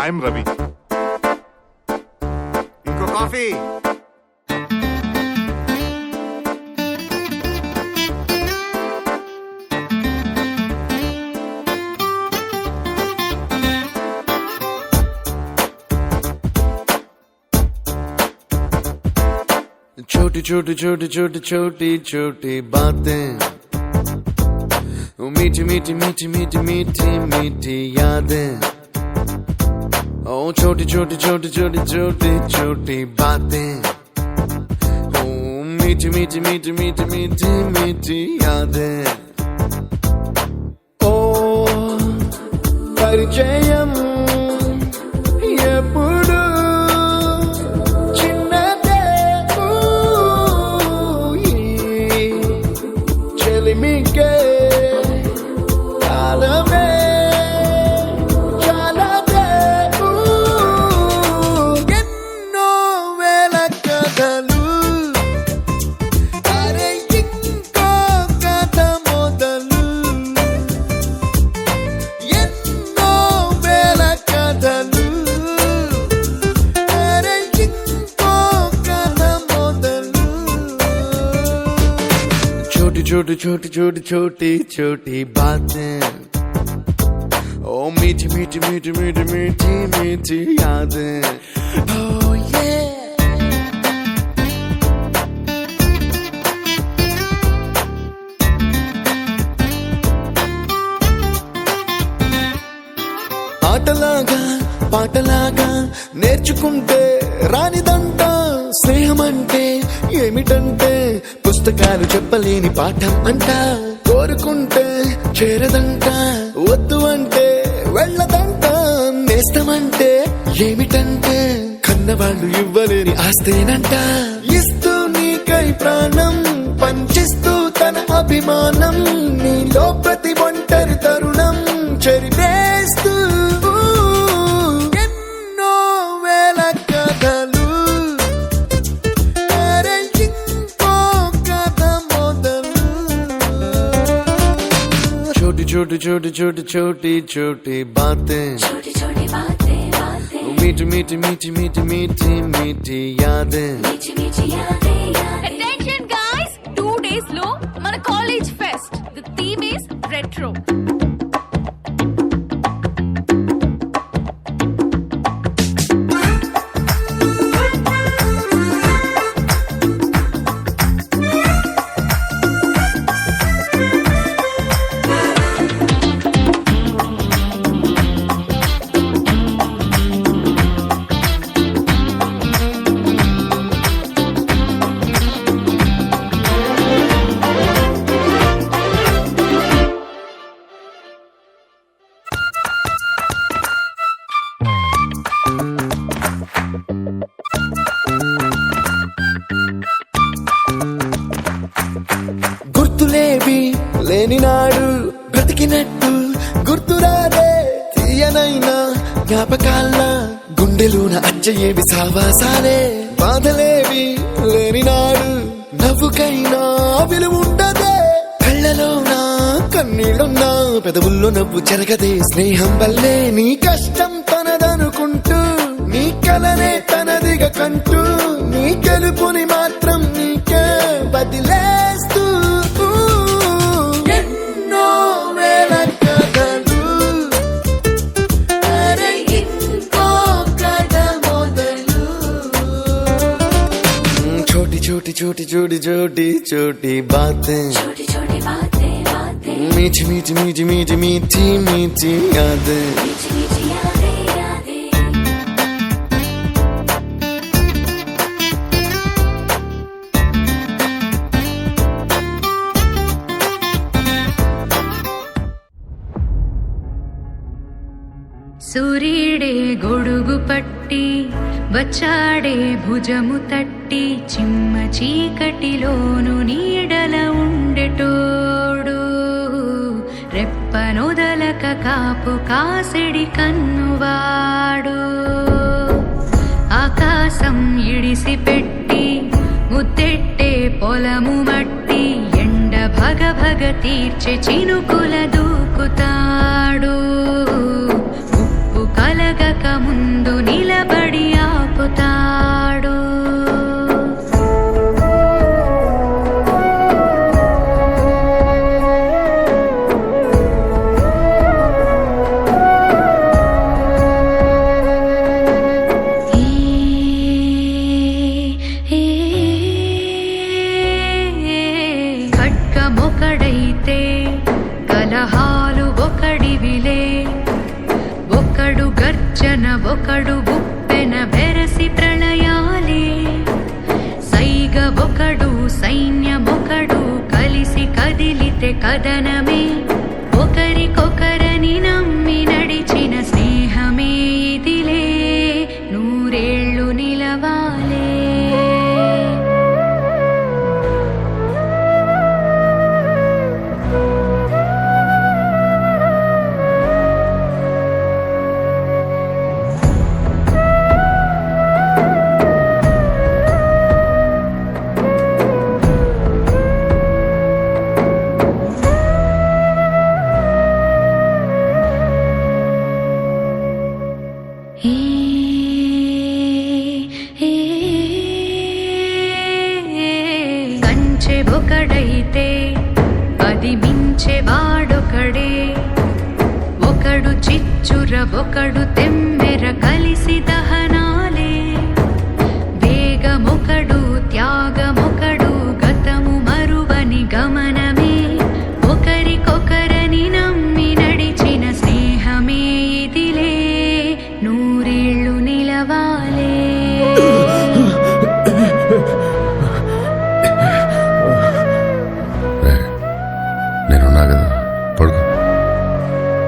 I'm Ravi. ఇంకో coffee. छोटी छोटी छोटी छोटी छोटी छोटी बातें, मीठी मीठी मीठी मीठी मीठी मीठी यादें. ओ छोटी छोटी छोटी छोटी छोटी छोटी बातें, ओ मीठी मीठी मीठी मीठी मीठी मीठी यादें. ओ परिचयम ఎప్పుడు చిన్నదే చెలిమికే కాలమే చాలదే. ఎన్నో వేల కథలు అరే ఇంకో కథ మొదలు. ఎన్నో వేల కథలు అరే ఇంకో కథ మొదలు. छोटी छोटी छोटी छोटी छोटी छोटी बातें, ओ मीठी मीठी मीठी मीठी मीठी मीठी यादें. Oh yeah. ఆటలాగా పాటలాగా నేర్చుకుంటే రానిదంట స్నేహం అంటే ఏమిటంటే పుస్తకాలు చెప్పలేని పాఠం అంట. కోరుకుంటే చేరదంట, వద్దు అంటే వెళ్ళదంట. నేస్తమంటే ఏమిటంటే కన్నవాళ్ళు ఇవ్వలేని ఆస్తేనంట. ఇస్తూ నీకై ప్రాణం పంచిస్తూ తన అభిమానం, నీలో ప్రతి ఒంటరి తరుణం చెరిపేస్తూ ఎన్నో వేల కథలు అరే ఇంకో కథ మొదలు. छोटी छोटी छोटी छोटी छोटी छोटी बातें, मीठी मीठी मीठी मीठी मीठी मीठी यादें. Attention guys, 2 days లో మన college fest. The theme is retro. గుర్తులేవి లేని నాడు బ్రతికినట్టు గుర్తురాదే తీయనైనా జ్ఞాపకాల గుండెలోన అచ్చయేవి సావాసాలే. బాధలేవి లేని నాడు నవ్వుకైనా విలువుండదే. కళ్ళలోనా కన్నీళ్ళున్నా పెదవుల్లో నవ్వు చెరగదే. స్నేహం వల్లే నీ కష్టం తనదనుకుంటూ నీ కలనే తనదిగా కంటూ నీ గెలుపుని మాత్రం నీకే బదిలేస్తూ ఎన్నో వేల కథలు అరే ఇంకో కథ మొదలు. छोटी छोटी छोटी छोटी छोटी छोटी बातें, मीठी मीठी मीठी मीठी मीठी मीठी यादें. సూర్యుడే గొడుగు పట్టి వచ్చాడే భుజము తట్టి, చిమ్మ చీకటిలోను నీడల ఉండెటోడు. రెప్పనొదలక కాపు కాసిడి కన్నువాడు. ఆకాశం ఇడిసి పెట్టి ముద్దెట్టే పొలము మట్టి, ఎండ భగ భగ తీర్చే చినుకుల దూకుతాడు. ఉప్పు కలగక ముందు బంధనమే ఒకరికొకరని నమ్మి నడిచిన స్నేహమే ఇదిలే నూరేళ్ళు నిలవాలే కంచె ఒకడైతే అది మించె వాడొకడే ఒకడు చిచ్చుర ఒకడు తెమ్మెర కలిసి దహనా